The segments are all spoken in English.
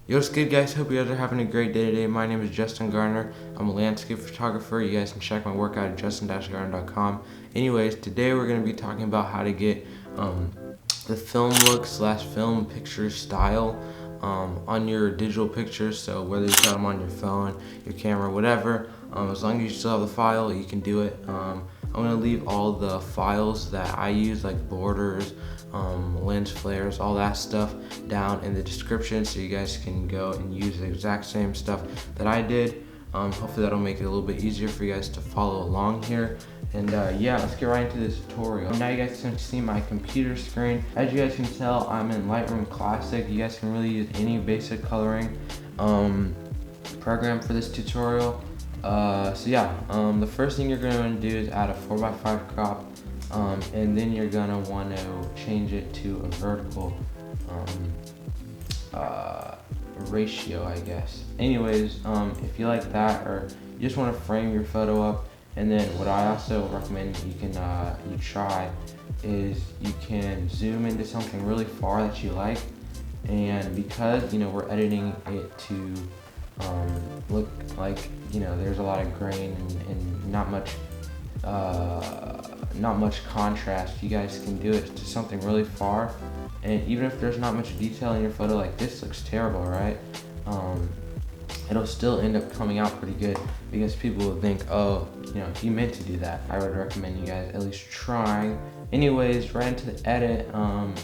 Yo, what's good, guys? Hope you guys are having a great day today. My name is Justin Garner. I'm a landscape photographer. You guys can check my work out at justin-garner.com. Anyways, today we're going to be talking about how to get the film look / film picture style on your digital pictures. So whether you got them on your phone, your camera, whatever, as long as you still have the file, you can do it. I'm going to leave all the files that I use, like borders, lens flares, all that stuff down in the description, so you guys can go and use the exact same stuff that I did. Hopefully that'll make it a little bit easier for you guys to follow along here. And yeah, let's get right into this tutorial. Now you guys can see my computer screen. As you guys can tell, I'm in Lightroom Classic. You guys can really use any basic coloring program for this tutorial. So yeah, the first thing you're going to want to do is add a 4x5 crop, and then you're going to want to change it to a vertical ratio, I guess. Anyways, if you like that, or you just want to frame your photo up, and then what I also recommend you can you try is you can zoom into something really far that you like, and because we're editing it to look like there's a lot of grain and not much contrast, you guys can do it to something really far, and even if there's not much detail in your photo, like this looks terrible, right? It'll still end up coming out pretty good, because people will think, oh, he meant to do that. I would recommend you guys at least trying. Anyways, right into the edit,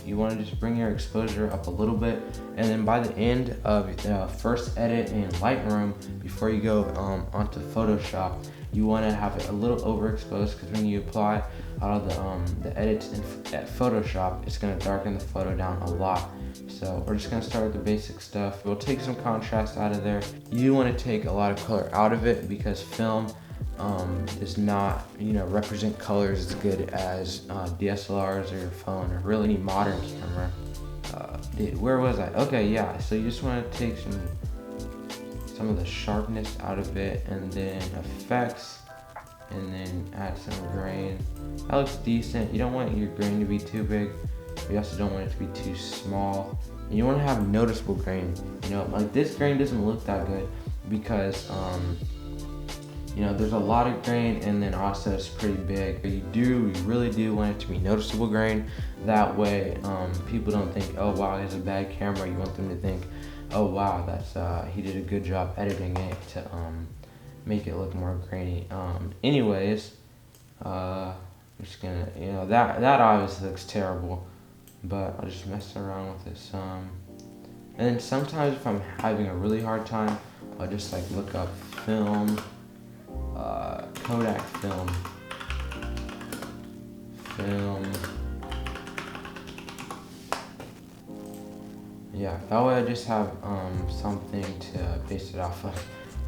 you want to just bring your exposure up a little bit, and then by the end of the first edit in Lightroom, before you go onto Photoshop, you want to have it a little overexposed, because when you apply all of the edits at Photoshop, it's going to darken the photo down a lot. So we're just going to start with the basic stuff. We'll take some contrast out of there. You want to take a lot of color out of it, because film does not represent colors as good as DSLRs or your phone, or really any modern camera. Dude, where was I? Okay, yeah, so you just want to take some of the sharpness out of it, and then effects, and then add some grain. That looks decent. You don't want your grain to be too big, but you also don't want it to be too small. And you want to have noticeable grain. Like this grain doesn't look that good because there's a lot of grain, and then also it's pretty big. You really do want it to be noticeable grain. That way, people don't think, oh wow, he has a bad camera. You want them to think, oh wow, that's he did a good job editing it to make it look more grainy. Anyways, I'm just gonna, that obviously looks terrible, but I'll just mess around with it some. And then sometimes if I'm having a really hard time, I'll just like look up film, Kodak film. Yeah, that way I just have something to base it off of.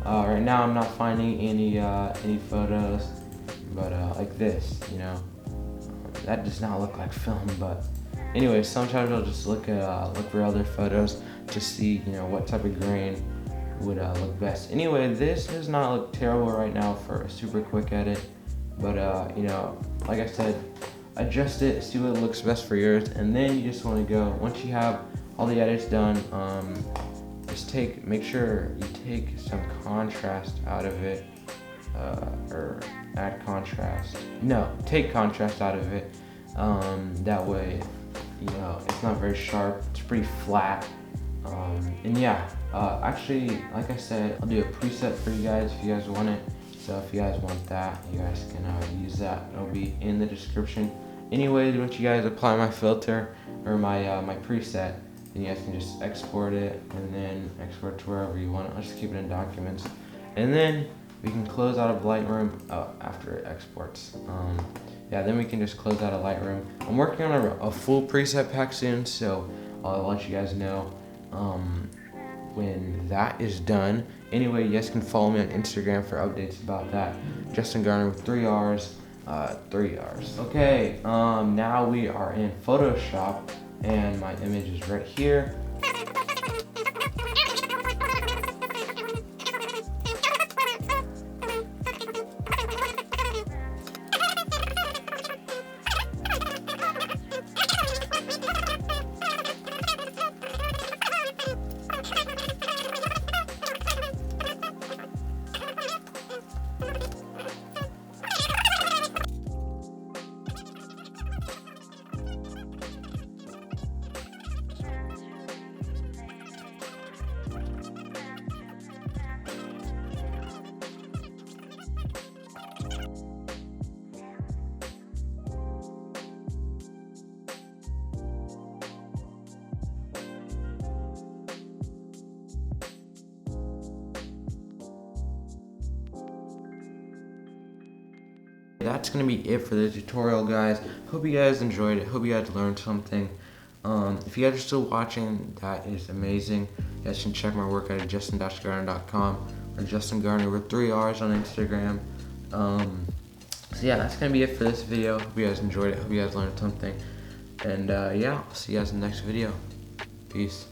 Right now I'm not finding any photos, but like this, that does not look like film. But anyway, sometimes I'll just look for other photos to see what type of grain would look best. Anyway, this does not look terrible right now for a super quick edit, but like I said, adjust it, see what looks best for yours, and then you just want to go, once you have all the edits done, just make sure you take some contrast out of it, or add contrast. No, take contrast out of it. That way, it's not very sharp. It's pretty flat. And yeah, actually, like I said, I'll do a preset for you guys if you guys want it. So if you guys want that, you guys can use that. It'll be in the description. Anyways, once you guys apply my filter or my preset, then you guys can just export it, and then export to wherever you want it. I'll just keep it in documents, and then we can close out of Lightroom after it exports. Yeah, then we can just close out of Lightroom. I'm working on a full preset pack soon, so I'll let you guys know when that is done. Anyway, you guys can follow me on Instagram for updates about that. Justin Garner with 3 R's. Okay, now we are in Photoshop, and my image is right here. that's gonna be it for the tutorial, guys. Hope you guys enjoyed it. Hope you guys learned something. If you guys are still watching, that is amazing. You guys can check my work at justin-garner.com or Justin Garner with 3 R's on Instagram. So yeah, that's gonna be it for this video. Hope you guys enjoyed it. Hope you guys learned something. And yeah, I'll see you guys in the next video. Peace.